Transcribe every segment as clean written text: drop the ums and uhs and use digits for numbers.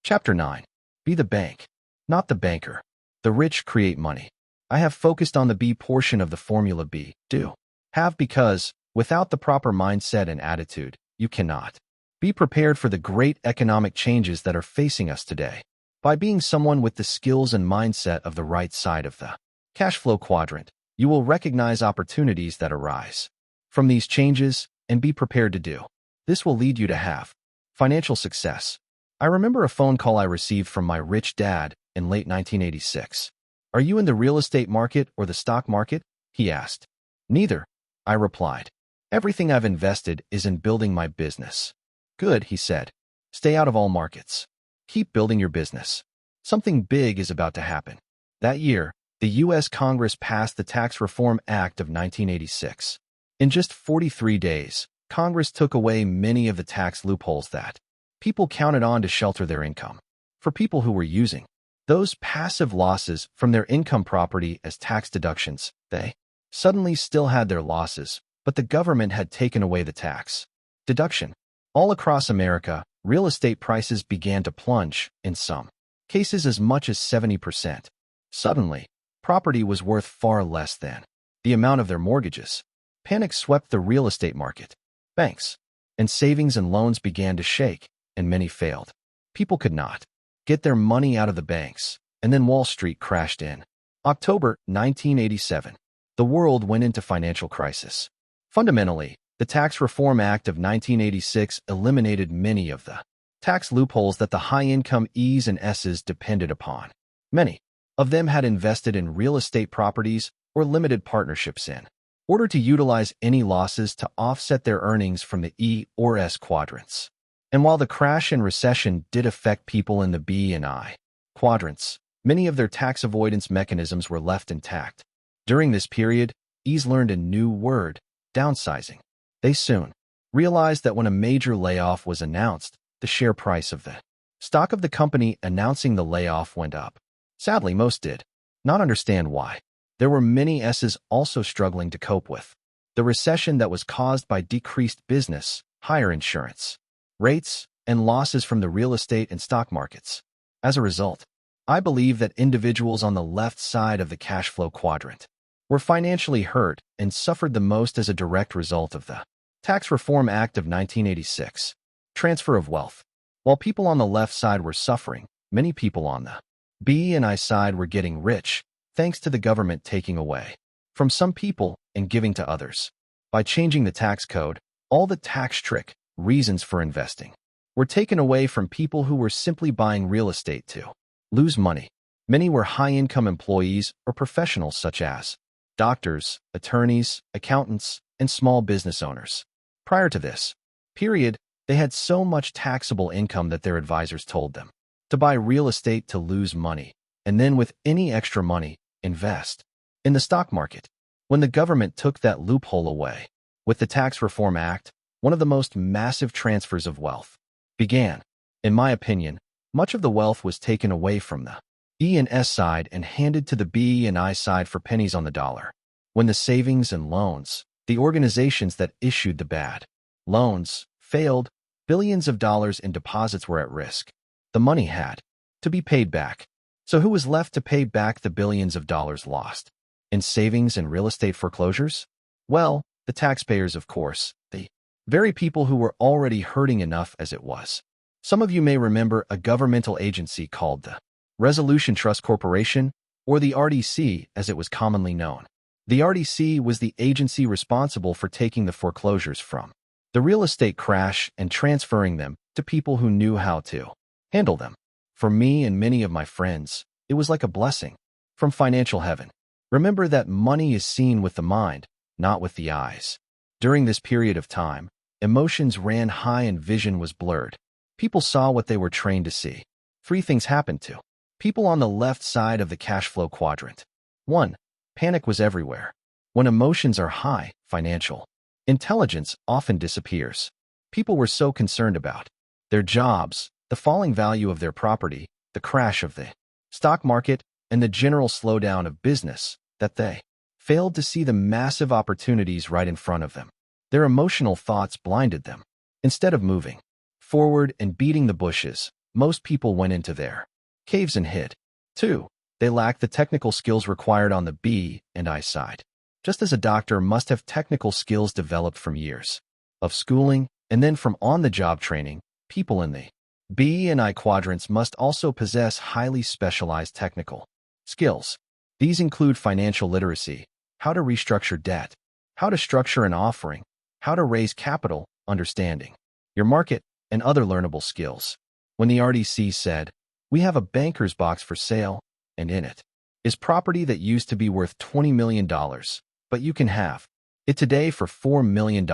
Chapter 9. Be the bank, not the banker. The rich create money. I have focused on the be portion of the formula be, do, have because, without the proper mindset and attitude, you cannot. Be prepared for the great economic changes that are facing us today. By being someone with the skills and mindset of the right side of the cash flow quadrant, you will recognize opportunities that arise from these changes and be prepared to do. This will lead you to have financial success. I remember a phone call I received from my rich dad in late 1986. "Are you in the real estate market or the stock market?" he asked. "Neither," I replied. "Everything I've invested is in building my business." "Good," he said. "Stay out of all markets. Keep building your business. Something big is about to happen." That year, the U.S. Congress passed the Tax Reform Act of 1986. In just 43 days, Congress took away many of the tax loopholes that people counted on to shelter their income. For people who were using those passive losses from their income property as tax deductions, they suddenly still had their losses, but the government had taken away the tax deduction. All across America, real estate prices began to plunge, in some cases as much as 70%. Suddenly, property was worth far less than the amount of their mortgages. Panic swept the real estate market. Banks and savings and loans began to shake, and many failed. People could not get their money out of the banks, and then Wall Street crashed in. October 1987. The world went into financial crisis. Fundamentally, the Tax Reform Act of 1986 eliminated many of the tax loopholes that the high-income E's and S's depended upon. Many of them had invested in real estate properties or limited partnerships in order to utilize any losses to offset their earnings from the E or S quadrants. And while the crash and recession did affect people in the B and I quadrants, many of their tax avoidance mechanisms were left intact. During this period, E's learned a new word, downsizing. They soon realized that when a major layoff was announced, the share price of the stock of the company announcing the layoff went up. Sadly, most did not understand why. There were many S's also struggling to cope with the recession that was caused by decreased business, higher insurance rates, and losses from the real estate and stock markets. As a result, I believe that individuals on the left side of the cash flow quadrant were financially hurt and suffered the most as a direct result of the Tax Reform Act of 1986. Transfer of wealth. While people on the left side were suffering, many people on the B and I side were getting rich, thanks to the government taking away from some people and giving to others. By changing the tax code, all the tax trick reasons for investing were taken away from people who were simply buying real estate to lose money. Many were high-income employees or professionals such as doctors, attorneys, accountants, and small business owners. Prior to this period, they had so much taxable income that their advisors told them to buy real estate to lose money, and then with any extra money, invest in the stock market. When the government took that loophole away with the Tax Reform Act, one of the most massive transfers of wealth began. In my opinion, much of the wealth was taken away from the E and S side and handed to the B and I side for pennies on the dollar. When the savings and loans, the organizations that issued the bad loans, failed, billions of dollars in deposits were at risk. The money had to be paid back. So who was left to pay back the billions of dollars lost in savings and real estate foreclosures? Well, the taxpayers, of course, the very people who were already hurting enough as it was. Some of you may remember a governmental agency called the Resolution Trust Corporation, or the RDC as it was commonly known. The RDC was the agency responsible for taking the foreclosures from the real estate crash and transferring them to people who knew how to handle them. For me and many of my friends, it was like a blessing from financial heaven. Remember that money is seen with the mind, not with the eyes. During this period of time, emotions ran high and vision was blurred. People saw what they were trained to see. Three things happened to people on the left side of the cash flow quadrant. 1. Panic was everywhere. When emotions are high, financial intelligence often disappears. People were so concerned about their jobs, the falling value of their property, the crash of the stock market, and the general slowdown of business that they failed to see the massive opportunities right in front of them. Their emotional thoughts blinded them. Instead of moving forward and beating the bushes, most people went into their caves and hid. 2. They lacked the technical skills required on the B and I side. Just as a doctor must have technical skills developed from years of schooling and then from on-the-job training, people in the B and I quadrants must also possess highly specialized technical skills. These include financial literacy, how to restructure debt, how to structure an offering, how to raise capital, understanding your market, and other learnable skills. When the RDC said, "We have a banker's box for sale, and in it is property that used to be worth $20 million, but you can have it today for $4 million.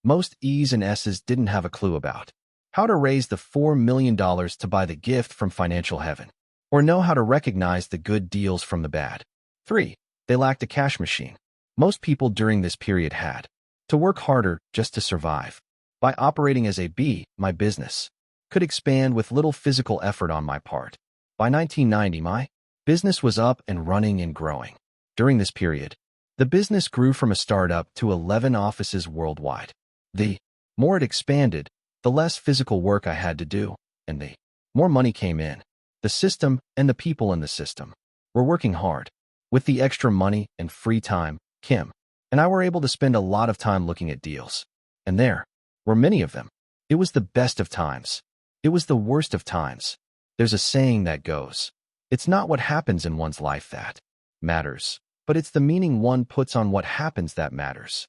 Most E's and S's didn't have a clue about how to raise the $4 million to buy the gift from financial heaven, or know how to recognize the good deals from the bad. 3. They lacked a cash machine. Most people during this period had to work harder just to survive. By operating as a B, my business could expand with little physical effort on my part. By 1990, my business was up and running and growing. During this period, the business grew from a startup to 11 offices worldwide. The more it expanded, the less physical work I had to do, and the more money came in. The system and the people in the system were working hard. With the extra money and free time, Kim and I were able to spend a lot of time looking at deals. And there were many of them. It was the best of times. It was the worst of times. There's a saying that goes, "It's not what happens in one's life that matters, but it's the meaning one puts on what happens that matters."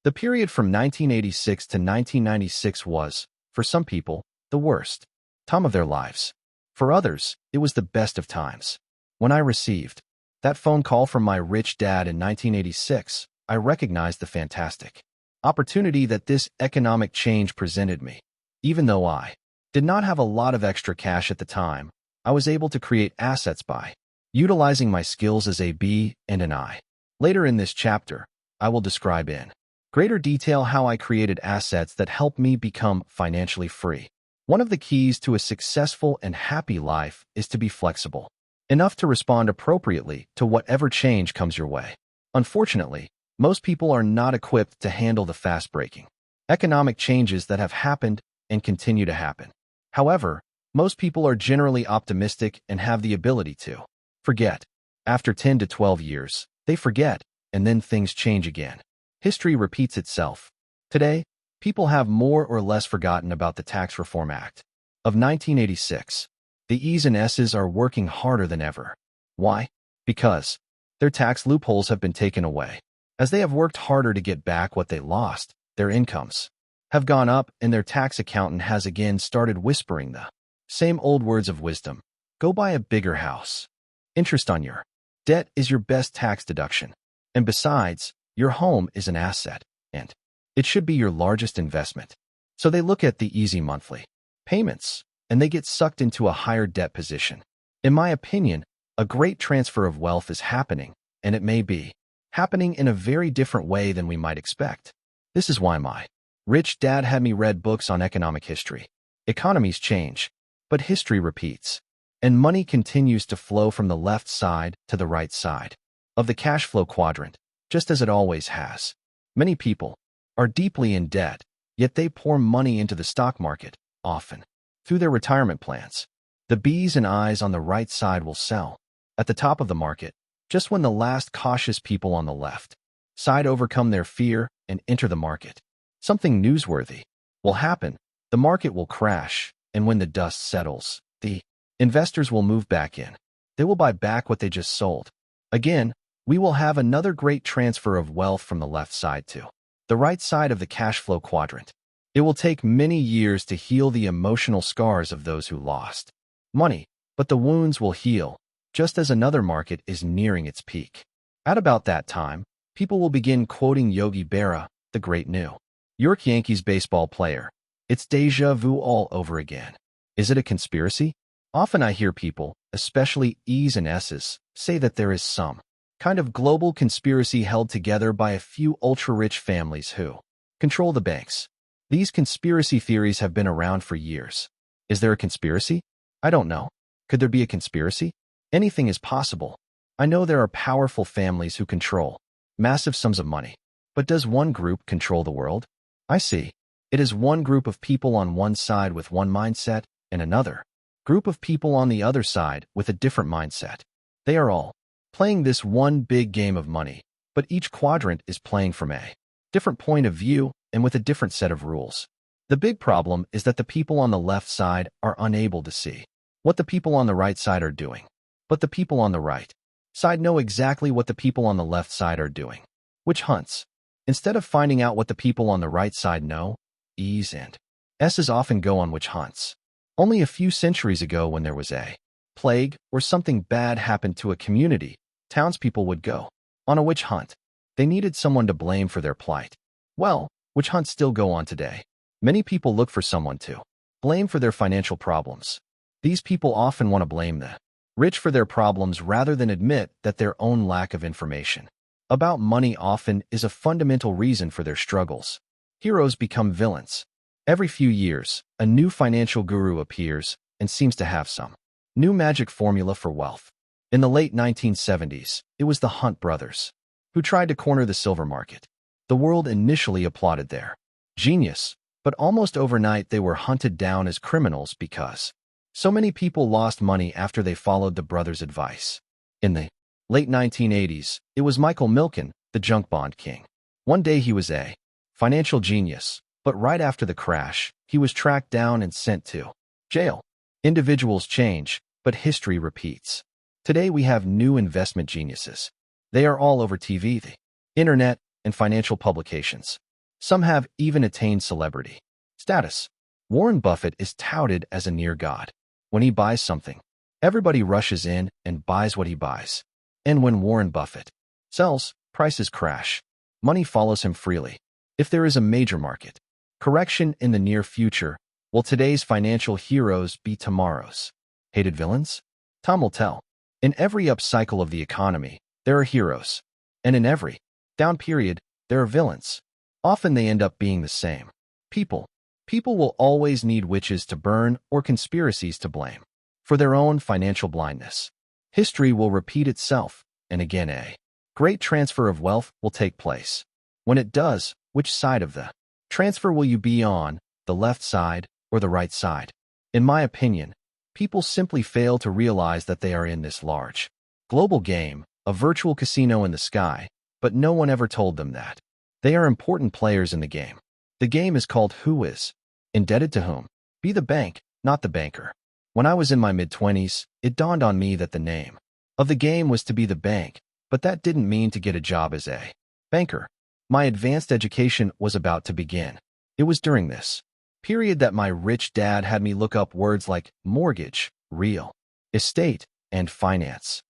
The period from 1986 to 1996 was, for some people, the worst time of their lives. For others, it was the best of times. When I received that phone call from my rich dad in 1986, I recognized the fantastic opportunity that this economic change presented me. Even though I did not have a lot of extra cash at the time, I was able to create assets by utilizing my skills as a B and an I. Later in this chapter, I will describe in greater detail how I created assets that helped me become financially free. One of the keys to a successful and happy life is to be flexible enough to respond appropriately to whatever change comes your way. Unfortunately, most people are not equipped to handle the fast-breaking economic changes that have happened and continue to happen. However, most people are generally optimistic and have the ability to forget. After 10 to 12 years, they forget, and then things change again. History repeats itself. Today, people have more or less forgotten about the Tax Reform Act of 1986. The E's and S's are working harder than ever. Why? Because their tax loopholes have been taken away. As they have worked harder to get back what they lost, their incomes have gone up, and their tax accountant has again started whispering the same old words of wisdom. Go buy a bigger house. Interest on your debt is your best tax deduction. And besides, your home is an asset, and it should be your largest investment. So they look at the easy monthly payments, and they get sucked into a higher debt position. In my opinion, a great transfer of wealth is happening, and it may be happening in a very different way than we might expect. This is why my rich dad had me read books on economic history. Economies change, but history repeats, and money continues to flow from the left side to the right side of the cash flow quadrant, just as it always has. Many people are deeply in debt, yet they pour money into the stock market, often through their retirement plans. The B's and I's on the right side will sell at the top of the market, just when the last cautious people on the left side overcome their fear and enter the market. Something newsworthy will happen. The market will crash, and when the dust settles, the investors will move back in. They will buy back what they just sold. Again, we will have another great transfer of wealth from the left side to the right side of the cash flow quadrant. It will take many years to heal the emotional scars of those who lost money, but the wounds will heal, just as another market is nearing its peak. At about that time, people will begin quoting Yogi Berra, the great New York Yankees baseball player. It's déjà vu all over again. Is it a conspiracy? Often I hear people, especially E's and S's, say that there is some kind of global conspiracy held together by a few ultra-rich families who control the banks. These conspiracy theories have been around for years. Is there a conspiracy? I don't know. Could there be a conspiracy? Anything is possible. I know there are powerful families who control massive sums of money. But does one group control the world? I see. It is one group of people on one side with one mindset and another group of people on the other side with a different mindset. They are all playing this one big game of money, but each quadrant is playing from a different point of view and with a different set of rules. The big problem is that the people on the left side are unable to see what the people on the right side are doing, but the people on the right side know exactly what the people on the left side are doing. Which hunts? Instead of finding out what the people on the right side know, E's and S's often go on witch hunts. Only a few centuries ago, when there was a plague or something bad happened to a community, townspeople would go on a witch hunt. They needed someone to blame for their plight. Well, witch hunts still go on today. Many people look for someone to blame for their financial problems. These people often want to blame the rich for their problems rather than admit that their own lack of information about money often is a fundamental reason for their struggles. Heroes become villains. Every few years, a new financial guru appears and seems to have some new magic formula for wealth. In the late 1970s, it was the Hunt brothers who tried to corner the silver market. The world initially applauded their genius, but almost overnight they were hunted down as criminals because so many people lost money after they followed the brothers' advice. In the late 1980s, it was Michael Milken, the junk bond king. One day he was a financial genius, but right after the crash, he was tracked down and sent to jail. Individuals change, but history repeats. Today we have new investment geniuses. They are all over TV, the internet, and financial publications. Some have even attained celebrity status. Warren Buffett is touted as a near god. When he buys something, everybody rushes in and buys what he buys. And when Warren Buffett sells, prices crash. Money follows him freely. If there is a major market correction in the near future, will today's financial heroes be tomorrow's hated villains? Time will tell. In every up cycle of the economy, there are heroes. And in every down period, there are villains. Often they end up being the same people. People will always need witches to burn or conspiracies to blame for their own financial blindness. History will repeat itself, and again a great transfer of wealth will take place. When it does, which side of the transfer will you be on, the left side or the right side? In my opinion, people simply fail to realize that they are in this large global game, a virtual casino in the sky, but no one ever told them that they are important players in the game. The game is called Who Is Indebted to Whom? Be the bank, not the banker. When I was in my mid-20s, it dawned on me that the name of the game was to be the bank, but that didn't mean to get a job as a banker. My advanced education was about to begin. It was during this period that my rich dad had me look up words like mortgage, real estate, and finance.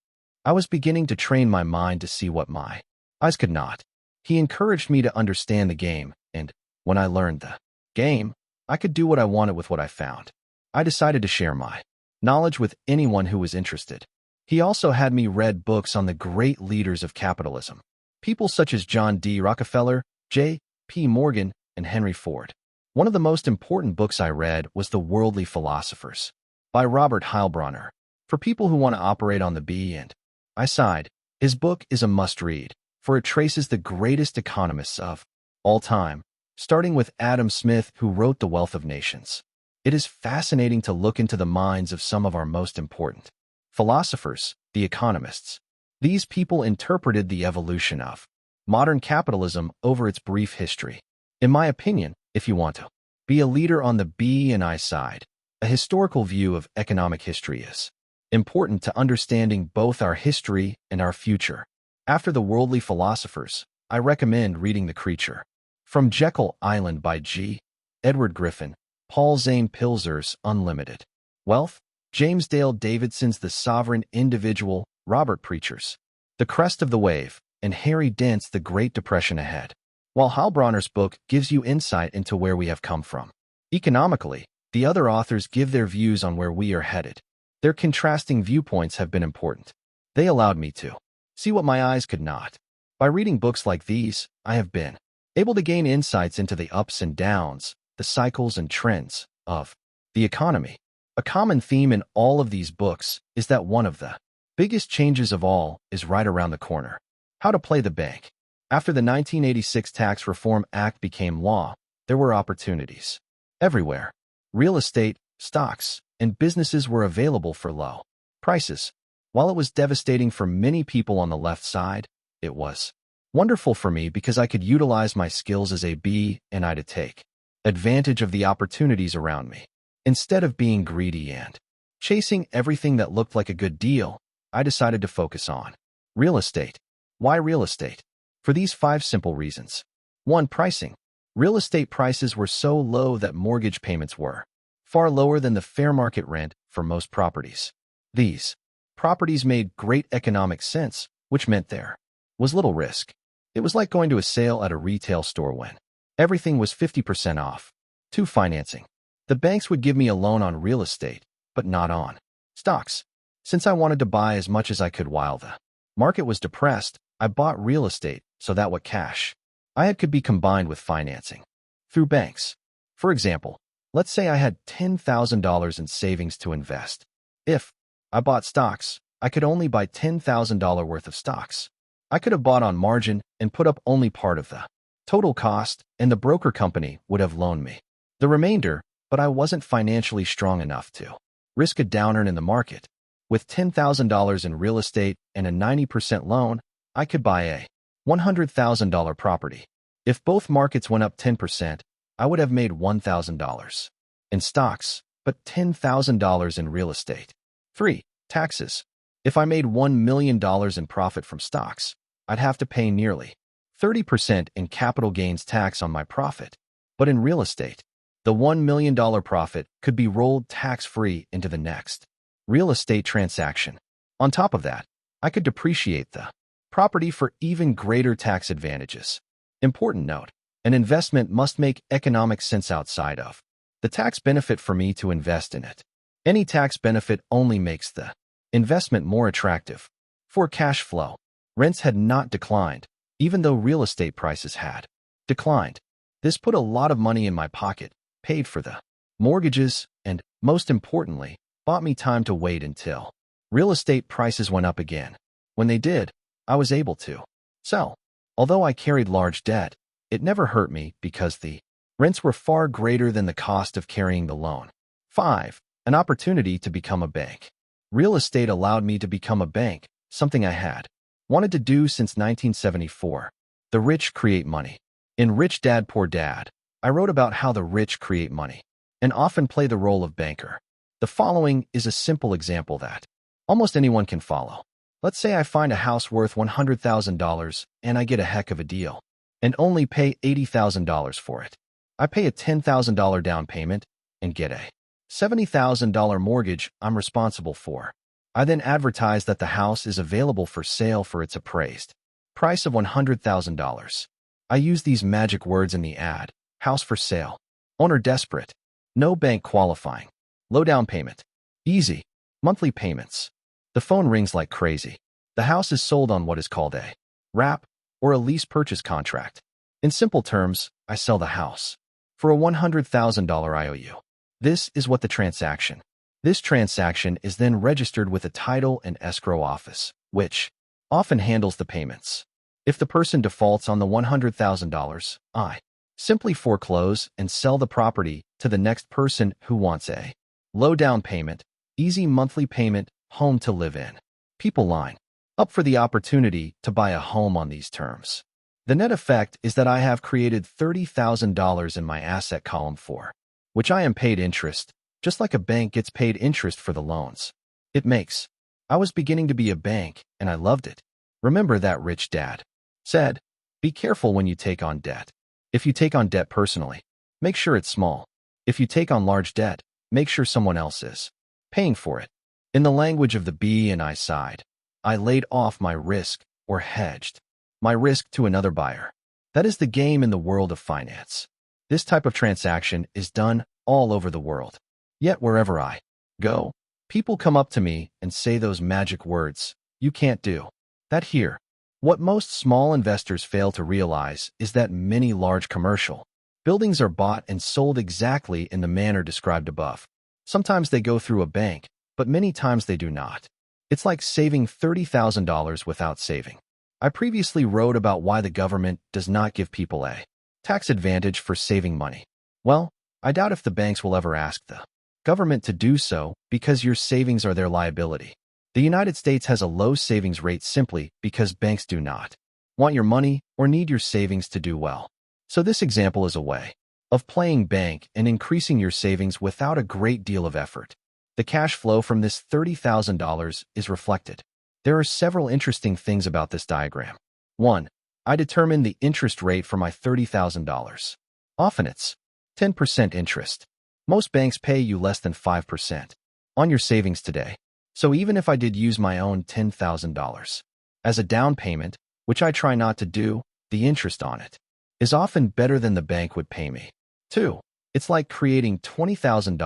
I was beginning to train my mind to see what my eyes could not. He encouraged me to understand the game, and when I learned the game, I could do what I wanted with what I found. I decided to share my knowledge with anyone who was interested. He also had me read books on the great leaders of capitalism, people such as John D. Rockefeller, J. P. Morgan, and Henry Ford. One of the most important books I read was The Worldly Philosophers by Robert Heilbronner. For people who want to operate on the B and I side, his book is a must-read, for it traces the greatest economists of all time, starting with Adam Smith, who wrote The Wealth of Nations. It is fascinating to look into the minds of some of our most important philosophers, the economists. These people interpreted the evolution of modern capitalism over its brief history. In my opinion, if you want to be a leader on the B and I side, a historical view of economic history is important to understanding both our history and our future. After The Worldly Philosophers, I recommend reading The Creature from Jekyll Island by G. Edward Griffin, Paul Zane Pilzer's Unlimited Wealth, James Dale Davidson's The Sovereign Individual, Robert Preacher's The Crest of the Wave, and Harry Dent's The Great Depression Ahead. While Heilbronner's book gives you insight into where we have come from economically, the other authors give their views on where we are headed. Their contrasting viewpoints have been important. They allowed me to see what my eyes could not. By reading books like these, I have been able to gain insights into the ups and downs, the cycles and trends of the economy. A common theme in all of these books is that one of the biggest changes of all is right around the corner. How to play the bank. After the 1986 Tax Reform Act became law, there were opportunities everywhere. Real estate, stocks, and businesses were available for low prices. While it was devastating for many people on the left side, it was wonderful for me because I could utilize my skills as a B and I to take advantage of the opportunities around me. Instead of being greedy and chasing everything that looked like a good deal, I decided to focus on real estate. Why real estate? For these 5 simple reasons. 1. Pricing. Real estate prices were so low that mortgage payments were far lower than the fair market rent for most properties. These properties made great economic sense, which meant there was little risk. It was like going to a sale at a retail store when everything was 50% off. 2. Financing. The banks would give me a loan on real estate, but not on stocks. Since I wanted to buy as much as I could while the market was depressed, I bought real estate so that what cash I had could be combined with financing through banks. For example, let's say I had $10,000 in savings to invest. If I bought stocks, I could only buy $10,000 worth of stocks. I could have bought on margin and put up only part of the total cost, and the broker company would have loaned me the remainder, but I wasn't financially strong enough to risk a downturn in the market. With $10,000 in real estate and a 90% loan, I could buy a $100,000 property. If both markets went up 10%, I would have made $1,000 in stocks, but $10,000 in real estate. 3. Taxes. If I made $1 million in profit from stocks, I'd have to pay nearly 30% in capital gains tax on my profit. But in real estate, the $1 million profit could be rolled tax-free into the next real estate transaction. On top of that, I could depreciate the property for even greater tax advantages. Important note, an investment must make economic sense outside of the tax benefit for me to invest in it. Any tax benefit only makes the investment more attractive. 4. Cash flow. Rents had not declined, even though real estate prices had declined. This put a lot of money in my pocket, paid for the mortgages, and, most importantly, bought me time to wait until real estate prices went up again. When they did, I was able to sell. Although I carried large debt, it never hurt me because the rents were far greater than the cost of carrying the loan. 5. An opportunity to become a bank. Real estate allowed me to become a bank, something I had wanted to do since 1974. The rich create money. In Rich Dad, Poor Dad, I wrote about how the rich create money and often play the role of banker. The following is a simple example that almost anyone can follow. Let's say I find a house worth $100,000 and I get a heck of a deal and only pay $80,000 for it. I pay a $10,000 down payment and get a $70,000 mortgage I'm responsible for. I then advertise that the house is available for sale for its appraised price of $100,000. I use these magic words in the ad: house for sale, owner desperate, no bank qualifying, low down payment, easy, monthly payments. The phone rings like crazy. The house is sold on what is called a wrap or a lease purchase contract. In simple terms, I sell the house for a $100,000 IOU. This is what the transaction. This transaction is then registered with a title and escrow office, which often handles the payments. If the person defaults on the $100,000, I simply foreclose and sell the property to the next person who wants a low down payment, easy monthly payment, home to live in. People line up for the opportunity to buy a home on these terms. The net effect is that I have created $30,000 in my asset column for which I am paid interest, just like a bank gets paid interest for the loans it makes. I was beginning to be a bank, and I loved it. Remember that Rich Dad said, be careful when you take on debt. If you take on debt personally, make sure it's small. If you take on large debt, make sure someone else is paying for it. In the language of the B and I side, I laid off my risk or hedged my risk to another buyer. That is the game in the world of finance. This type of transaction is done all over the world. Yet wherever I go, people come up to me and say those magic words, you can't do that here. What most small investors fail to realize is that many large commercial buildings are bought and sold exactly in the manner described above. Sometimes they go through a bank, but many times they do not. It's like saving $30,000 without saving. I previously wrote about why the government does not give people a tax advantage for saving money. Well, I doubt if the banks will ever ask the Government to do so because your savings are their liability. The United States has a low savings rate simply because banks do not want your money or need your savings to do well. So this example is a way of playing bank and increasing your savings without a great deal of effort. The cash flow from this $30,000 is reflected. There are several interesting things about this diagram. 1. I determine the interest rate for my $30,000. Often it's 10% interest. Most banks pay you less than 5% on your savings today. So even if I did use my own $10,000 as a down payment, which I try not to do, the interest on it is often better than the bank would pay me. 2. It's like creating $20,000,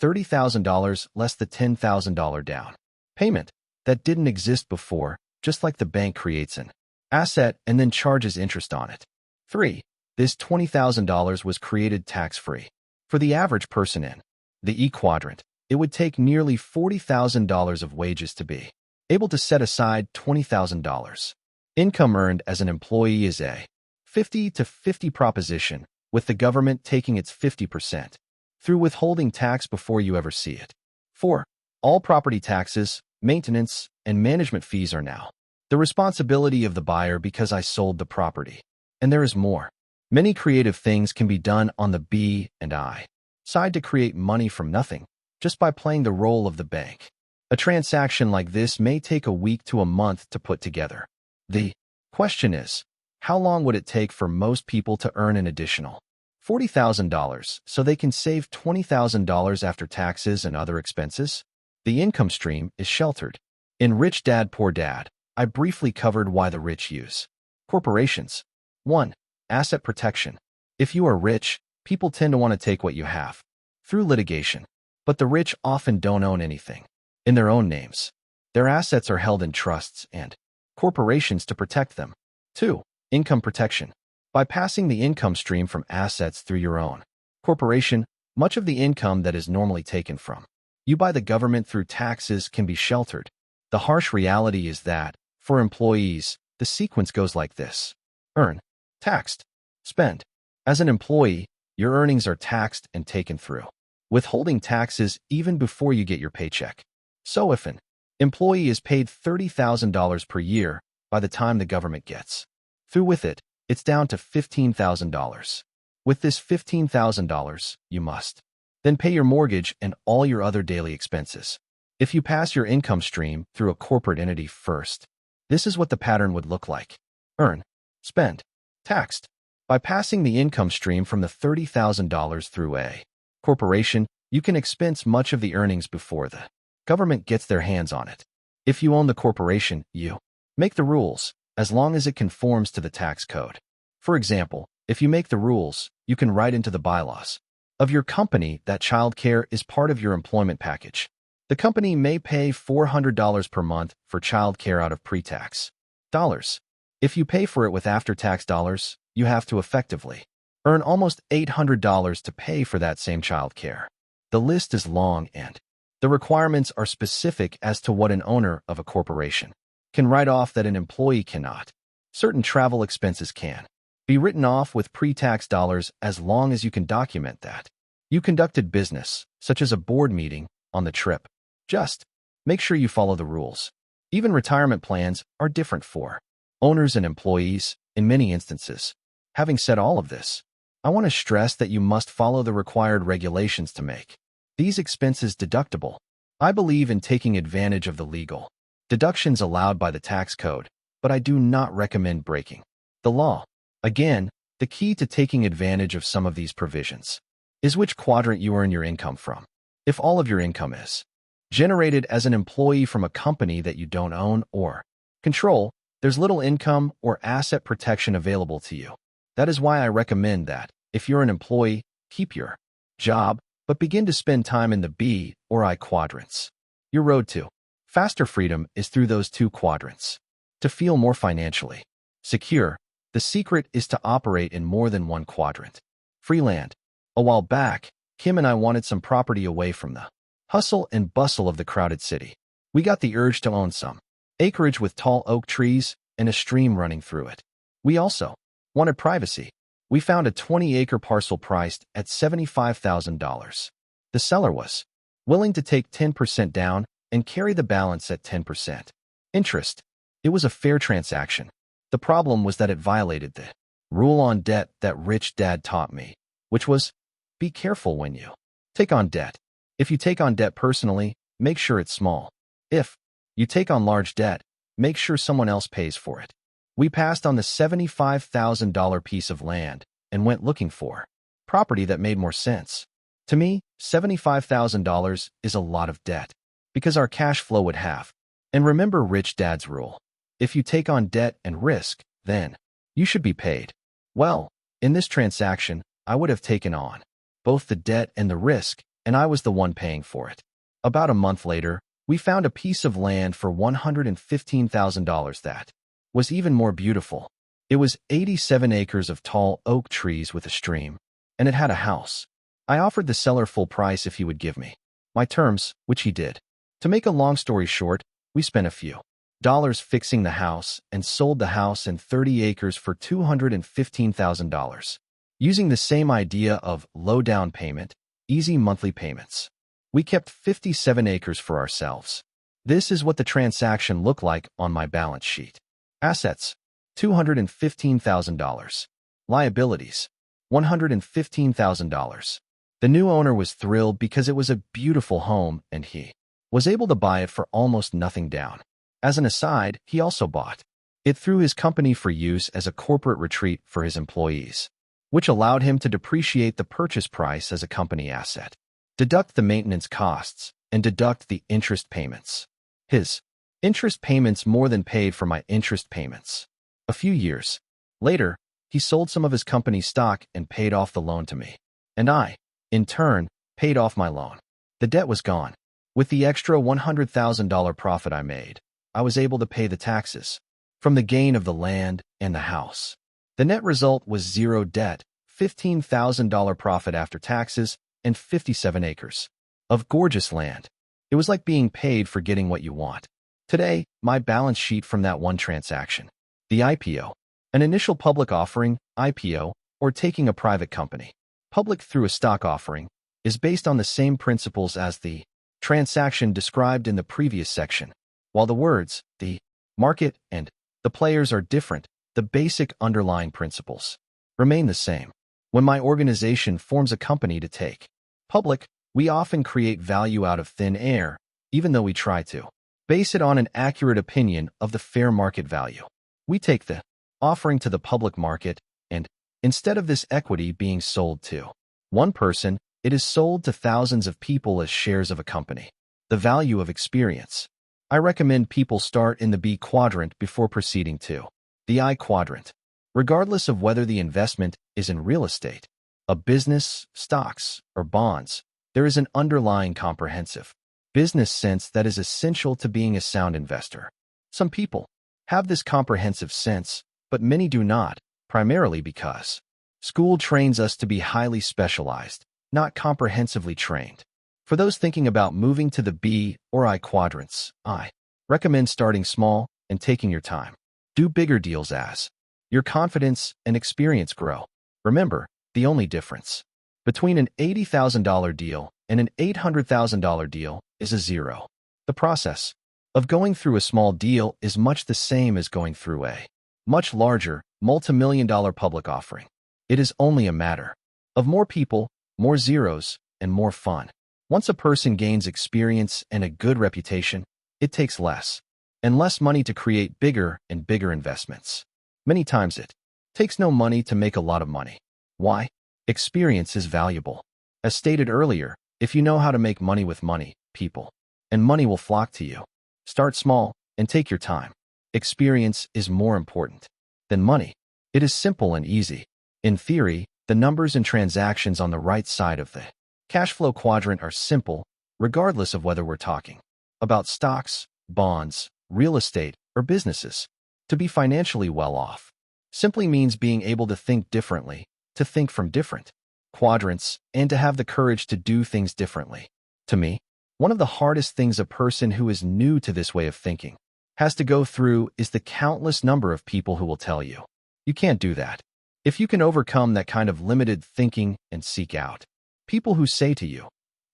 $30,000 less the $10,000 down payment that didn't exist before, just like the bank creates an asset and then charges interest on it. 3. This $20,000 was created tax-free. For the average person in the E quadrant, it would take nearly $40,000 of wages to be able to set aside $20,000. Income earned as an employee is a 50-50 proposition, with the government taking its 50% through withholding tax before you ever see it. 4. All property taxes, maintenance, and management fees are now the responsibility of the buyer because I sold the property. And there is more. Many creative things can be done on the B and I side to create money from nothing, just by playing the role of the bank. A transaction like this may take a week to a month to put together. The question is, how long would it take for most people to earn an additional $40,000 so they can save $20,000 after taxes and other expenses? The income stream is sheltered. In Rich Dad, Poor Dad, I briefly covered why the rich use corporations. 1. Asset protection. If you are rich, people tend to want to take what you have through litigation. But the rich often don't own anything in their own names. Their assets are held in trusts and corporations to protect them. 2. Income protection. By passing the income stream from assets through your own corporation, much of the income that is normally taken from you by the government through taxes can be sheltered. The harsh reality is that, for employees, the sequence goes like this. Earn, taxed, spend. As an employee, your earnings are taxed and taken through withholding taxes even before you get your paycheck. So if an employee is paid $30,000 per year, by the time the government gets through with it, it's down to $15,000. With this $15,000, you must then pay your mortgage and all your other daily expenses. If you pass your income stream through a corporate entity first, this is what the pattern would look like. Earn, spend, taxed. By passing the income stream from the $30,000 through a corporation, you can expense much of the earnings before the government gets their hands on it. If you own the corporation, you make the rules, as long as it conforms to the tax code. For example, if you make the rules, you can write into the bylaws of your company that childcare is part of your employment package. The company may pay $400 per month for childcare out of pre-tax dollars. If you pay for it with after-tax dollars, you have to effectively earn almost $800 to pay for that same childcare. The list is long and the requirements are specific as to what an owner of a corporation can write off that an employee cannot. Certain travel expenses can be written off with pre-tax dollars as long as you can document that you conducted business, such as a board meeting, on the trip. Just make sure you follow the rules. Even retirement plans are different for owners and employees in many instances. Having said all of this, I want to stress that you must follow the required regulations to make these expenses deductible. I believe in taking advantage of the legal deductions allowed by the tax code, but I do not recommend breaking the law. Again, the key to taking advantage of some of these provisions is which quadrant you earn your income from. If all of your income is generated as an employee from a company that you don't own or control, there's little income or asset protection available to you. That is why I recommend that, if you're an employee, keep your job, but begin to spend time in the B or I quadrants. Your road to faster freedom is through those two quadrants. To feel more financially secure, the secret is to operate in more than one quadrant. Free land. A while back, Kim and I wanted some property away from the hustle and bustle of the crowded city. We got the urge to own some acreage with tall oak trees and a stream running through it. We also wanted privacy. We found a 20-acre parcel priced at $75,000. The seller was willing to take 10% down and carry the balance at 10% interest. It was a fair transaction. The problem was that it violated the rule on debt that Rich Dad taught me, which was, be careful when you take on debt. If you take on debt personally, make sure it's small. If you take on large debt, make sure someone else pays for it. We passed on the $75,000 piece of land and went looking for property that made more sense. To me, $75,000 is a lot of debt because our cash flow would halve. And remember Rich Dad's rule. If you take on debt and risk, then you should be paid. Well, in this transaction, I would have taken on both the debt and the risk, and I was the one paying for it. About a month later, we found a piece of land for $115,000 that was even more beautiful. It was 87 acres of tall oak trees with a stream, and it had a house. I offered the seller full price if he would give me my terms, which he did. To make a long story short, we spent a few dollars fixing the house and sold the house and 30 acres for $215,000. Using the same idea of low down payment, easy monthly payments. We kept 57 acres for ourselves. This is what the transaction looked like on my balance sheet. Assets, $215,000. Liabilities, $115,000. The new owner was thrilled because it was a beautiful home and he was able to buy it for almost nothing down. As an aside, he also bought it through his company for use as a corporate retreat for his employees, which allowed him to depreciate the purchase price as a company asset, deduct the maintenance costs, and deduct the interest payments. His interest payments more than paid for my interest payments. A few years later, he sold some of his company's stock and paid off the loan to me. And I, in turn, paid off my loan. The debt was gone. With the extra $100,000 profit I made, I was able to pay the taxes from the gain of the land and the house. The net result was zero debt, $15,000 profit after taxes, and 57 acres of gorgeous land. It was like being paid for getting what you want. Today, my balance sheet from that one transaction, the IPO, an initial public offering, IPO, or taking a private company public through a stock offering, is based on the same principles as the transaction described in the previous section. While the words, the market, and the players are different, the basic underlying principles remain the same. When my organization forms a company to take public, we often create value out of thin air, even though we try to base it on an accurate opinion of the fair market value. We take the offering to the public market, and instead of this equity being sold to one person, it is sold to thousands of people as shares of a company. The value of experience. I recommend people start in the B quadrant before proceeding to the I quadrant. Regardless of whether the investment is in real estate, a business, stocks, or bonds, there is an underlying comprehensive business sense that is essential to being a sound investor. Some people have this comprehensive sense, but many do not, primarily because school trains us to be highly specialized, not comprehensively trained. For those thinking about moving to the B or I quadrants, I recommend starting small and taking your time. Do bigger deals as your confidence and experience grow. Remember, the only difference between an $80,000 deal and an $800,000 deal is a zero. The process of going through a small deal is much the same as going through a much larger, multi-million-dollar public offering. It is only a matter of more people, more zeros, and more fun. Once a person gains experience and a good reputation, it takes less and less money to create bigger and bigger investments. Many times it takes no money to make a lot of money. Why? Experience is valuable. As stated earlier, if you know how to make money with money, people, and money will flock to you. Start small and take your time. Experience is more important than money. It is simple and easy. In theory, the numbers and transactions on the right side of the cash flow quadrant are simple, regardless of whether we're talking about stocks, bonds, real estate, or businesses. To be financially well off simply means being able to think differently, to think from different quadrants, and to have the courage to do things differently. To me, one of the hardest things a person who is new to this way of thinking has to go through is the countless number of people who will tell you, you can't do that. If you can overcome that kind of limited thinking and seek out people who say to you,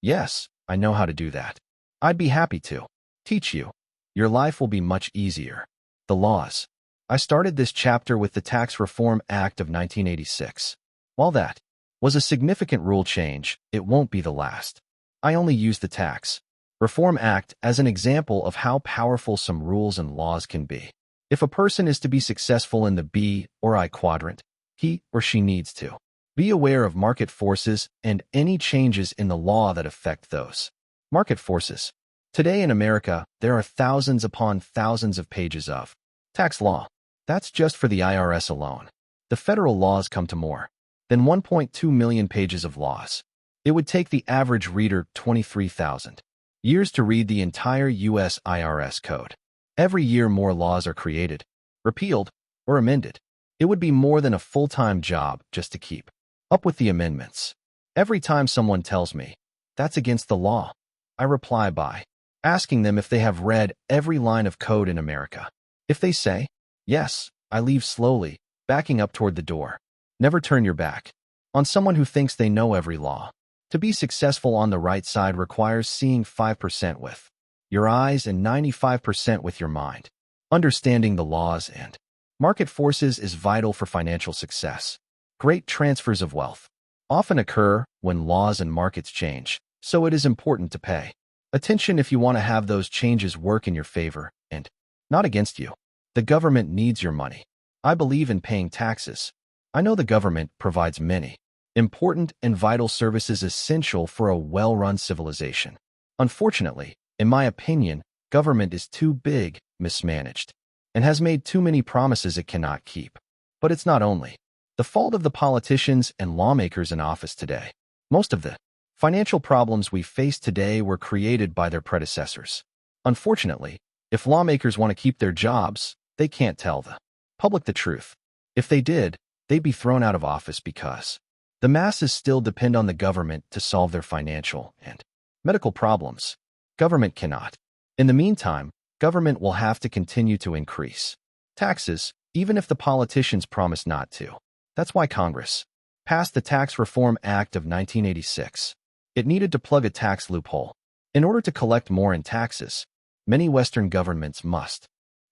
Yes, I know how to do that. I'd be happy to teach you. Your life will be much easier. The laws. I started this chapter with the Tax Reform Act of 1986. While that was a significant rule change, it won't be the last. I only use the Tax Reform Act as an example of how powerful some rules and laws can be. If a person is to be successful in the B or I quadrant, he or she needs to be aware of market forces and any changes in the law that affect those market forces. Today in America, there are thousands upon thousands of pages of tax law. That's just for the IRS alone. The federal laws come to more than 1.2 million pages of laws. It would take the average reader 23,000 years to read the entire U.S. IRS code. Every year more laws are created, repealed, or amended. It would be more than a full-time job just to keep up with the amendments. Every time someone tells me that's against the law, I reply by asking them if they have read every line of code in America. If they say yes, I leave slowly, backing up toward the door. Never turn your back on someone who thinks they know every law. To be successful on the right side requires seeing 5% with your eyes and 95% with your mind. Understanding the laws and market forces is vital for financial success. Great transfers of wealth often occur when laws and markets change, so it is important to pay attention if you want to have those changes work in your favor and not against you. The government needs your money. I believe in paying taxes. I know the government provides many important and vital services essential for a well-run civilization. Unfortunately, in my opinion, government is too big, mismanaged, and has made too many promises it cannot keep. But it's not only the fault of the politicians and lawmakers in office today. Most of the financial problems we face today were created by their predecessors. Unfortunately, if lawmakers want to keep their jobs, they can't tell the public the truth. If they did, they'd be thrown out of office because the masses still depend on the government to solve their financial and medical problems. Government cannot. In the meantime, government will have to continue to increase taxes, even if the politicians promise not to. That's why Congress passed the Tax Reform Act of 1986. It needed to plug a tax loophole. In order to collect more in taxes, many Western governments must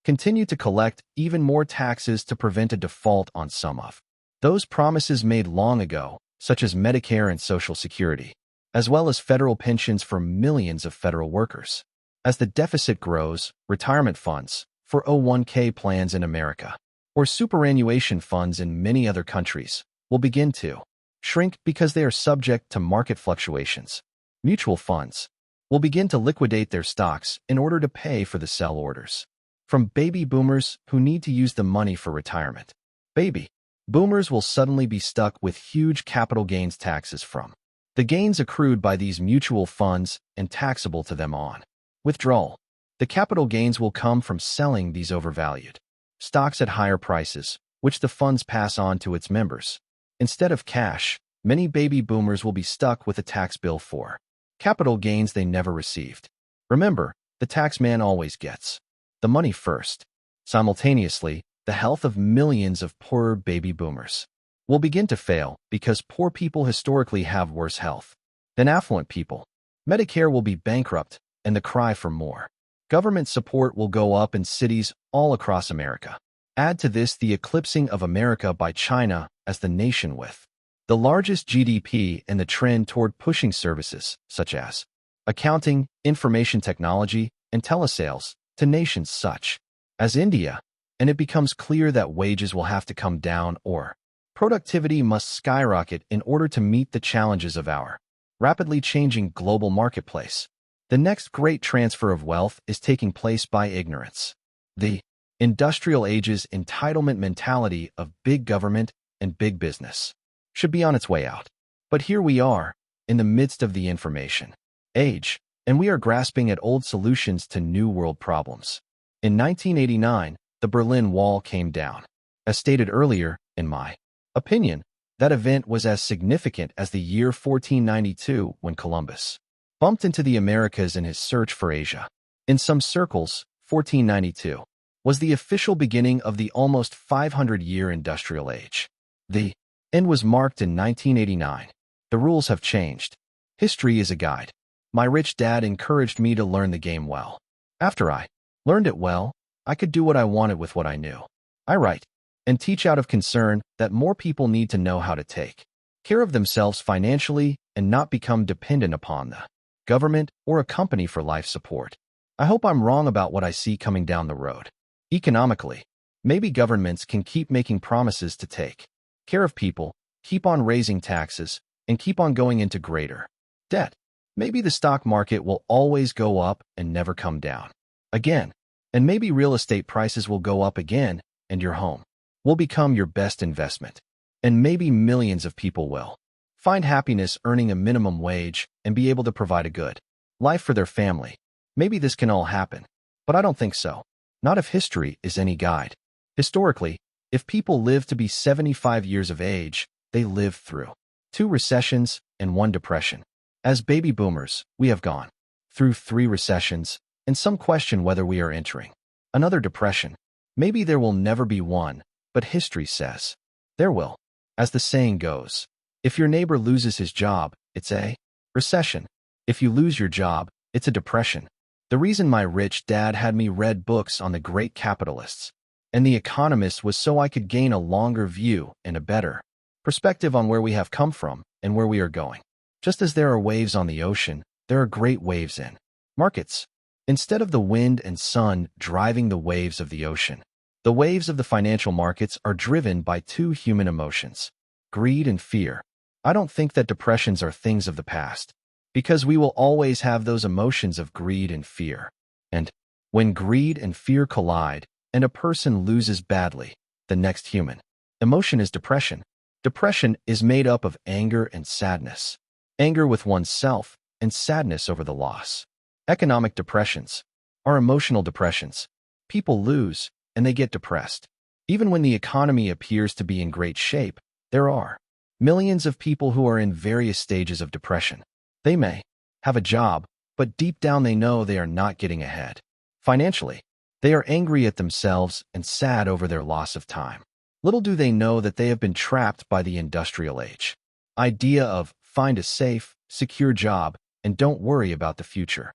continue to collect even more taxes to prevent a default on some of those promises made long ago, such as Medicare and Social Security, as well as federal pensions for millions of federal workers. As the deficit grows, retirement funds, 401k plans in America, or superannuation funds in many other countries, will begin to shrink because they are subject to market fluctuations. Mutual funds will begin to liquidate their stocks in order to pay for the sell orders from baby boomers who need to use the money for retirement. Baby boomers will suddenly be stuck with huge capital gains taxes from the gains accrued by these mutual funds and taxable to them on withdrawal. The capital gains will come from selling these overvalued stocks at higher prices, which the funds pass on to its members. Instead of cash, many baby boomers will be stuck with a tax bill for capital gains they never received. Remember, the tax man always gets the money first. Simultaneously, the health of millions of poorer baby boomers will begin to fail because poor people historically have worse health than affluent people. Medicare will be bankrupt, and the cry for more government support will go up in cities all across America. Add to this the eclipsing of America by China as the nation with the largest GDP and the trend toward pushing services such as accounting, information technology, and telesales to nations such as India, and it becomes clear that wages will have to come down or productivity must skyrocket in order to meet the challenges of our rapidly changing global marketplace. The next great transfer of wealth is taking place by ignorance. The industrial age's entitlement mentality of big government and big business should be on its way out. But here we are, in the midst of the information age, and we are grasping at old solutions to new world problems. In 1989, the Berlin Wall came down. As stated earlier, in my opinion, that event was as significant as the year 1492 when Columbus bumped into the Americas in his search for Asia. In some circles, 1492 was the official beginning of the almost 500-year industrial age. The end was marked in 1989. The rules have changed. History is a guide. My rich dad encouraged me to learn the game well. After I learned it well, I could do what I wanted with what I knew. I write and teach out of concern that more people need to know how to take care of themselves financially and not become dependent upon the government or a company for life support. I hope I'm wrong about what I see coming down the road. Economically, maybe governments can keep making promises to take care of people, keep on raising taxes, and keep on going into greater debt. Maybe the stock market will always go up and never come down again. And maybe real estate prices will go up again and your home will become your best investment. And maybe millions of people will find happiness earning a minimum wage and be able to provide a good life for their family. Maybe this can all happen, but I don't think so. Not if history is any guide. Historically, if people live to be 75 years of age, they lived through 2 recessions and 1 depression. As baby boomers, we have gone through 3 recessions, and some question whether we are entering another depression. Maybe there will never be one, but history says there will. As the saying goes, if your neighbor loses his job, it's a recession. If you lose your job, it's a depression. The reason my rich dad had me read books on the great capitalists and the economists was so I could gain a longer view and a better perspective on where we have come from and where we are going. Just as there are waves on the ocean, there are great waves in markets. Instead of the wind and sun driving the waves of the ocean, the waves of the financial markets are driven by 2 human emotions, greed and fear. I don't think that depressions are things of the past, because we will always have those emotions of greed and fear. And when greed and fear collide and a person loses badly, the next human emotion is depression. Depression is made up of anger and sadness. Anger with oneself and sadness over the loss. Economic depressions are emotional depressions. People lose and they get depressed. Even when the economy appears to be in great shape, there are millions of people who are in various stages of depression. They may have a job, but deep down they know they are not getting ahead. Financially, they are angry at themselves and sad over their loss of time. Little do they know that they have been trapped by the industrial age idea of find a safe, secure job and don't worry about the future.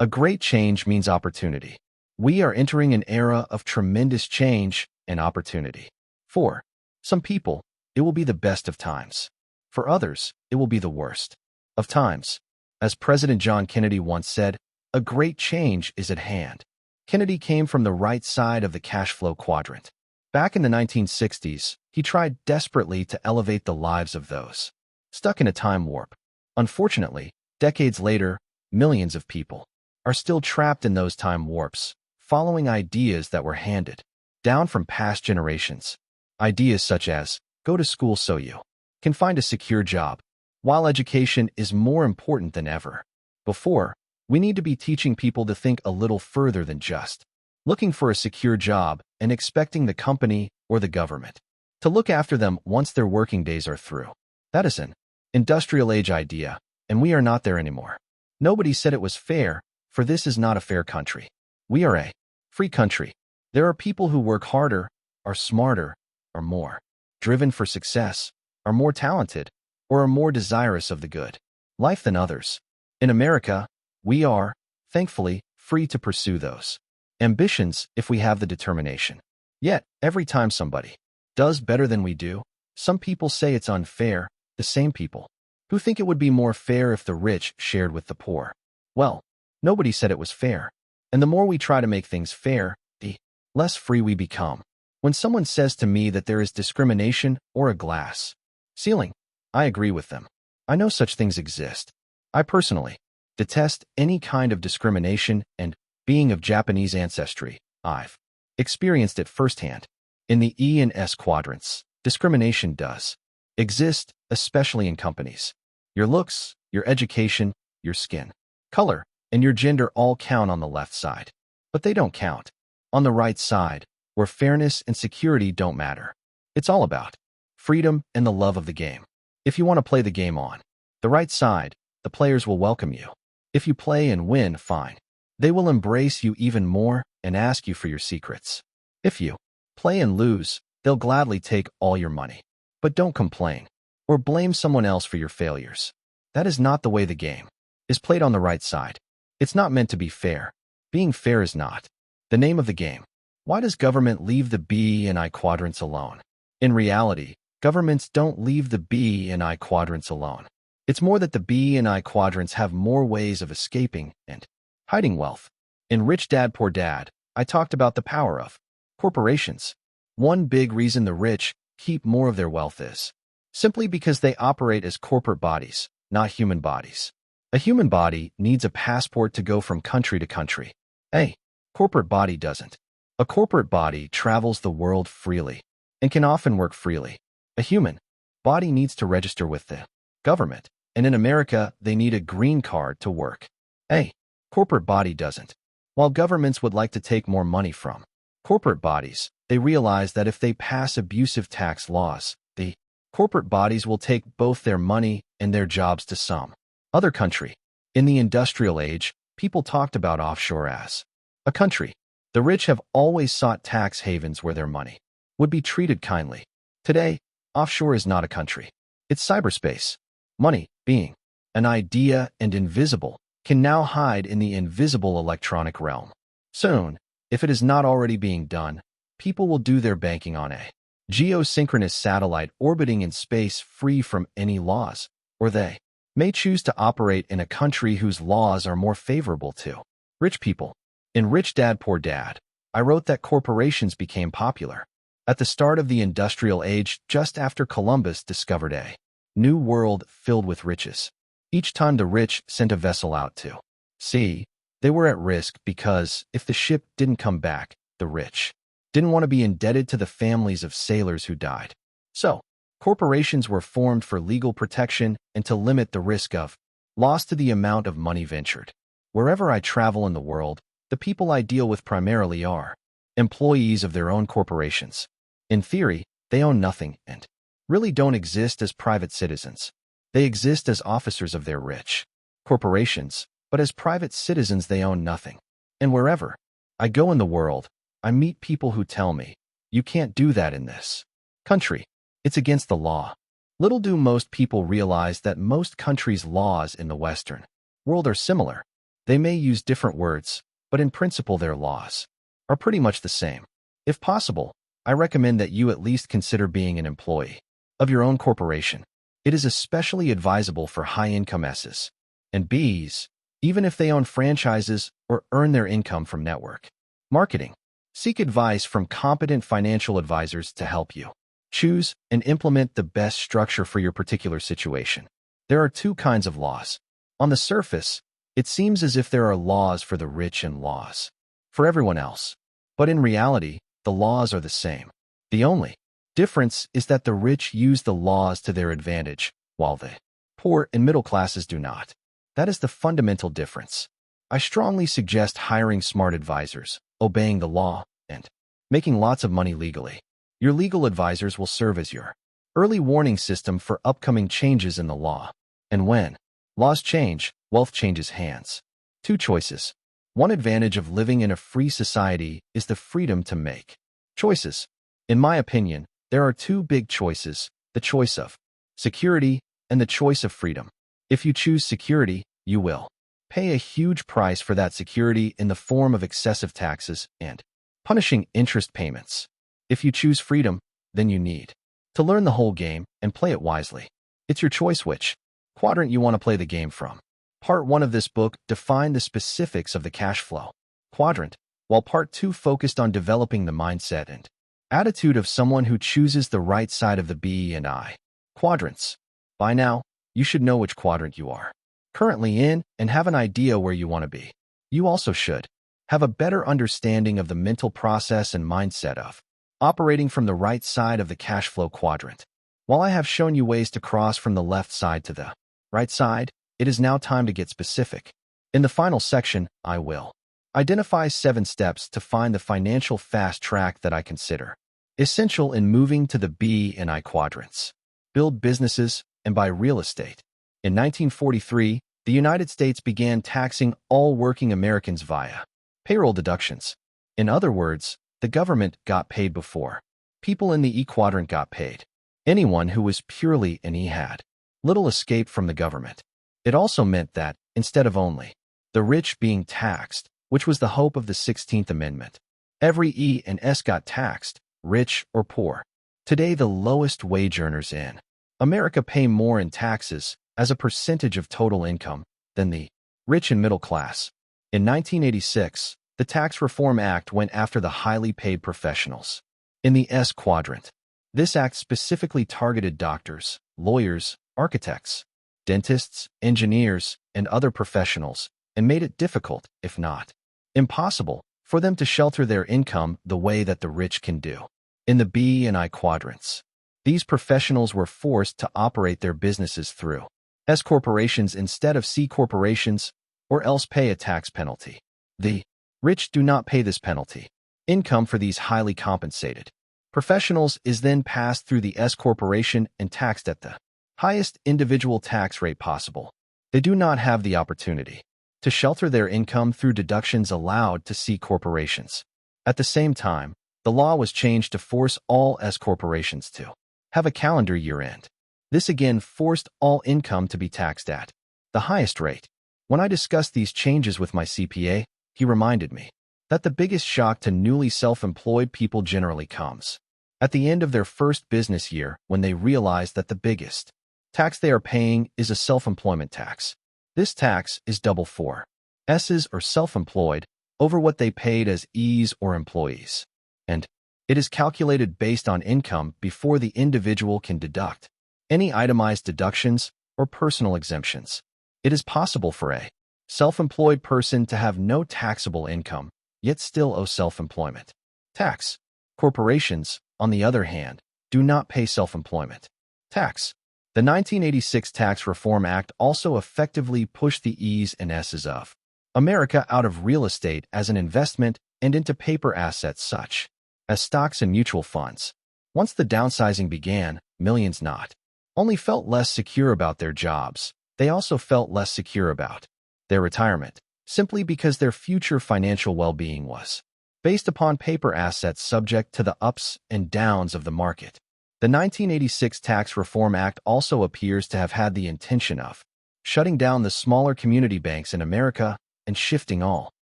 A great change means opportunity. We are entering an era of tremendous change and opportunity. For some people, it will be the best of times. For others, it will be the worst of times. As President John Kennedy once said, a great change is at hand. Kennedy came from the right side of the cash flow quadrant. Back in the 1960s, he tried desperately to elevate the lives of those stuck in a time warp. Unfortunately, decades later, millions of people are still trapped in those time warps, following ideas that were handed down from past generations. Ideas such as, go to school so you can find a secure job. While education is more important than ever before, we need to be teaching people to think a little further than just looking for a secure job and expecting the company or the government to look after them once their working days are through. That is an industrial age idea, and we are not there anymore. Nobody said it was fair, for this is not a fair country. We are a free country. There are people who work harder, are smarter, are more driven for success, are more talented, or are more desirous of the good life than others. In America, we are, thankfully, free to pursue those ambitions if we have the determination. Yet, every time somebody does better than we do, some people say it's unfair, the same people who think it would be more fair if the rich shared with the poor. Well, nobody said it was fair. And the more we try to make things fair, the less free we become. When someone says to me that there is discrimination or a glass ceiling, I agree with them. I know such things exist. I personally detest any kind of discrimination, and being of Japanese ancestry, I've experienced it firsthand. In the E and S quadrants, discrimination does exist, especially in companies. Your looks, your education, your skin color, and your gender all count on the left side. But they don't count on the right side, where fairness and security don't matter. It's all about freedom and the love of the game. If you want to play the game on the right side, the players will welcome you. If you play and win, fine. They will embrace you even more and ask you for your secrets. If you play and lose, they'll gladly take all your money. But don't complain or blame someone else for your failures. That is not the way the game is played on the right side. It's not meant to be fair. Being fair is not the name of the game. Why does government leave the B and I quadrants alone? In reality, governments don't leave the B and I quadrants alone. It's more that the B and I quadrants have more ways of escaping and hiding wealth. In Rich Dad Poor Dad, I talked about the power of corporations. One big reason the rich keep more of their wealth is simply because they operate as corporate bodies, not human bodies. A human body needs a passport to go from country to country. A corporate body doesn't. A corporate body travels the world freely and can often work freely. A human body needs to register with the government, and in America, they need a green card to work. A corporate body doesn't. While governments would like to take more money from corporate bodies, they realize that if they pass abusive tax laws, the corporate bodies will take both their money and their jobs to some other country. In the industrial age, people talked about offshore as a country. The rich have always sought tax havens where their money would be treated kindly. Today, offshore is not a country. It's cyberspace. Money, being an idea and invisible, can now hide in the invisible electronic realm. Soon, if it is not already being done, people will do their banking on a geosynchronous satellite orbiting in space free from any laws, or they may choose to operate in a country whose laws are more favorable to rich people. In Rich Dad Poor Dad, I wrote that corporations became popular at the start of the industrial age, just after Columbus discovered a new world filled with riches. Each time the rich sent a vessel out to sea, they were at risk because if the ship didn't come back, the rich didn't want to be indebted to the families of sailors who died. So, corporations were formed for legal protection and to limit the risk of loss to the amount of money ventured. Wherever I travel in the world, the people I deal with primarily are employees of their own corporations. In theory, they own nothing and really don't exist as private citizens. They exist as officers of their rich corporations, but as private citizens they own nothing. And wherever I go in the world, I meet people who tell me, you can't do that in this country. It's against the law. Little do most people realize that most countries' laws in the Western world are similar. They may use different words, but in principle their laws are pretty much the same. If possible, I recommend that you at least consider being an employee of your own corporation. It is especially advisable for high-income S's and B's, even if they own franchises or earn their income from network marketing. Seek advice from competent financial advisors to help you choose and implement the best structure for your particular situation. There are two kinds of laws. On the surface, it seems as if there are laws for the rich and laws for everyone else. But in reality, the laws are the same. The only difference is that the rich use the laws to their advantage, while the poor and middle classes do not. That is the fundamental difference. I strongly suggest hiring smart advisors, obeying the law, and making lots of money legally. Your legal advisors will serve as your early warning system for upcoming changes in the law. And when laws change, wealth changes hands. Two choices. One advantage of living in a free society is the freedom to make choices. In my opinion, there are two big choices, the choice of security and the choice of freedom. If you choose security, you will pay a huge price for that security in the form of excessive taxes and punishing interest payments. If you choose freedom, then you need to learn the whole game and play it wisely. It's your choice which quadrant you want to play the game from. Part 1 of this book defined the specifics of the cash flow quadrant, while Part 2 focused on developing the mindset and attitude of someone who chooses the right side of the B and I quadrants. By now, you should know which quadrant you are currently in and have an idea where you want to be. You also should have a better understanding of the mental process and mindset of operating from the right side of the cash flow quadrant. While I have shown you ways to cross from the left side to the right side, it is now time to get specific. In the final section, I will identify 7 steps to find the financial fast track that I consider essential in moving to the B and I quadrants. Build businesses and buy real estate. In 1943, the United States began taxing all working Americans via payroll deductions. In other words, the government got paid before people in the E quadrant got paid. Anyone who was purely an E had little escape from the government. It also meant that, instead of only the rich being taxed, which was the hope of the 16th Amendment, every E and S got taxed, rich or poor. Today, the lowest wage earners in America pay more in taxes as a percentage of total income than the rich and middle class. In 1986, the Tax Reform Act went after the highly paid professionals in the S quadrant. This act specifically targeted doctors, lawyers, architects, dentists, engineers, and other professionals, and made it difficult, if not impossible, for them to shelter their income the way that the rich can do. In the B and I quadrants, these professionals were forced to operate their businesses through S corporations instead of C corporations, or else pay a tax penalty. The rich do not pay this penalty. Income for these highly compensated professionals is then passed through the S corporation and taxed at the highest individual tax rate possible. They do not have the opportunity to shelter their income through deductions allowed to C corporations. At the same time, the law was changed to force all S corporations to have a calendar year end. This again forced all income to be taxed at the highest rate. When I discussed these changes with my CPA, he reminded me that the biggest shock to newly self-employed people generally comes at the end of their first business year when they realize that the biggest tax they are paying is a self-employment tax. This tax is double for S's or self-employed over what they paid as E's or employees. And it is calculated based on income before the individual can deduct any itemized deductions or personal exemptions. It is possible for a self-employed person to have no taxable income, yet still owe self-employment tax. Corporations, on the other hand, do not pay self-employment tax. The 1986 Tax Reform Act also effectively pushed the E's and S's of America out of real estate as an investment and into paper assets such as stocks and mutual funds. Once the downsizing began, millions not only felt less secure about their jobs, they also felt less secure about their retirement, simply because their future financial well-being was based upon paper assets subject to the ups and downs of the market. The 1986 Tax Reform Act also appears to have had the intention of shutting down the smaller community banks in America and shifting all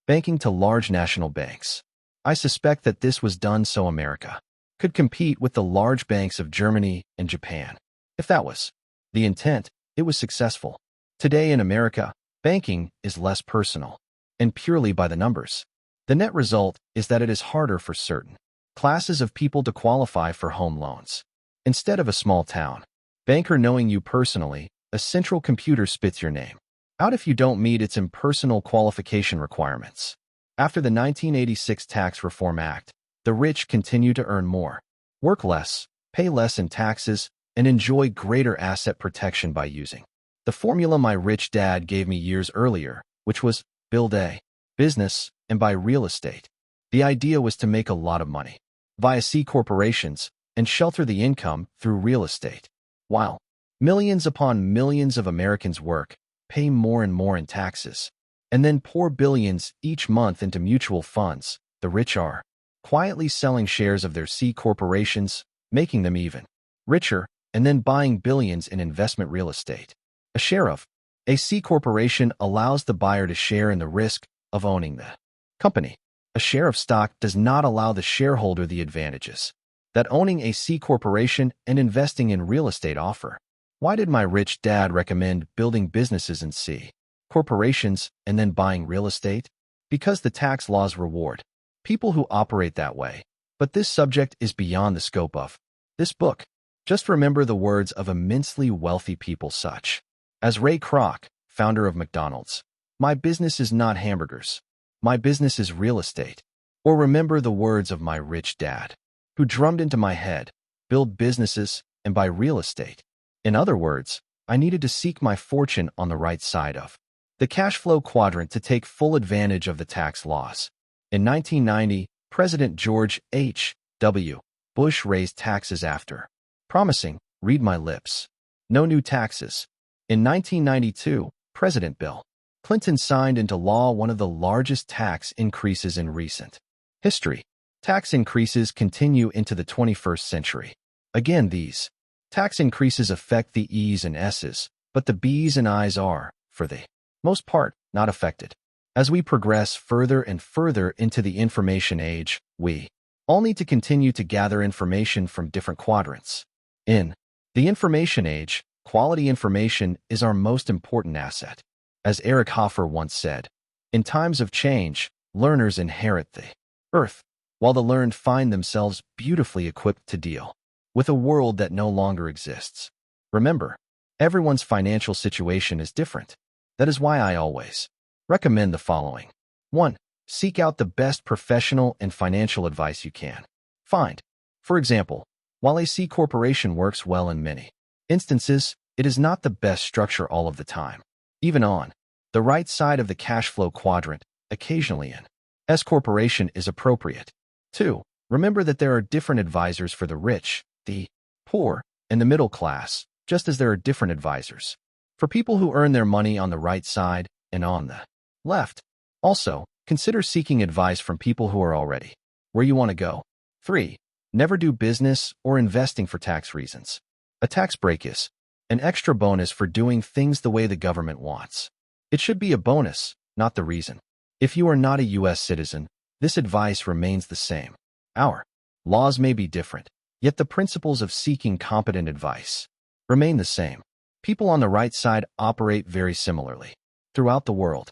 banking to large national banks. I suspect that this was done so America could compete with the large banks of Germany and Japan. If that was the intent, it was successful. Today in America, banking is less personal and purely by the numbers. The net result is that it is harder for certain classes of people to qualify for home loans. Instead of a small town banker knowing you personally, a central computer spits your name out if you don't meet its impersonal qualification requirements. After the 1986 Tax Reform Act, the rich continue to earn more, work less, pay less in taxes, and enjoy greater asset protection by using the formula my rich dad gave me years earlier, which was build a business and buy real estate. The idea was to make a lot of money via C corporations and shelter the income through real estate. While millions upon millions of Americans work, pay more and more in taxes, and then pour billions each month into mutual funds, the rich are quietly selling shares of their C corporations, making them even richer, and then buying billions in investment real estate. A share of a C corporation allows the buyer to share in the risk of owning the company. A share of stock does not allow the shareholder the advantages that owning a C corporation and investing in real estate offer. Why did my rich dad recommend building businesses in C corporations and then buying real estate? Because the tax laws reward people who operate that way. But this subject is beyond the scope of this book. Just remember the words of immensely wealthy people such as Ray Kroc, founder of McDonald's. My business is not hamburgers. My business is real estate. Or remember the words of my rich dad, who drummed into my head, build businesses and buy real estate. In other words, I needed to seek my fortune on the right side of the cash flow quadrant to take full advantage of the tax laws. In 1990, President George H.W. Bush raised taxes after promising, read my lips, no new taxes. In 1992, President Bill Clinton signed into law one of the largest tax increases in recent history. Tax increases continue into the 21st century. Again, these tax increases affect the E's and S's, but the B's and I's are, for the most part, not affected. As we progress further and further into the information age, we all need to continue to gather information from different quadrants. In the information age, quality information is our most important asset. As Eric Hoffer once said, in times of change, learners inherit the earth, while the learned find themselves beautifully equipped to deal with a world that no longer exists. Remember, everyone's financial situation is different. That is why I always recommend the following. 1. Seek out the best professional and financial advice you can find. For example, while a C corporation works well in many instances, it is not the best structure all of the time. Even on the right side of the cash flow quadrant, occasionally an S corporation is appropriate. 2. Remember that there are different advisors for the rich, the poor, and the middle class, just as there are different advisors for people who earn their money on the right side and on the left. Also, consider seeking advice from people who are already where you want to go. 3. Never do business or investing for tax reasons. A tax break is an extra bonus for doing things the way the government wants. It should be a bonus, not the reason. If you are not a U.S. citizen, this advice remains the same. Our laws may be different, yet the principles of seeking competent advice remain the same. People on the right side operate very similarly throughout the world.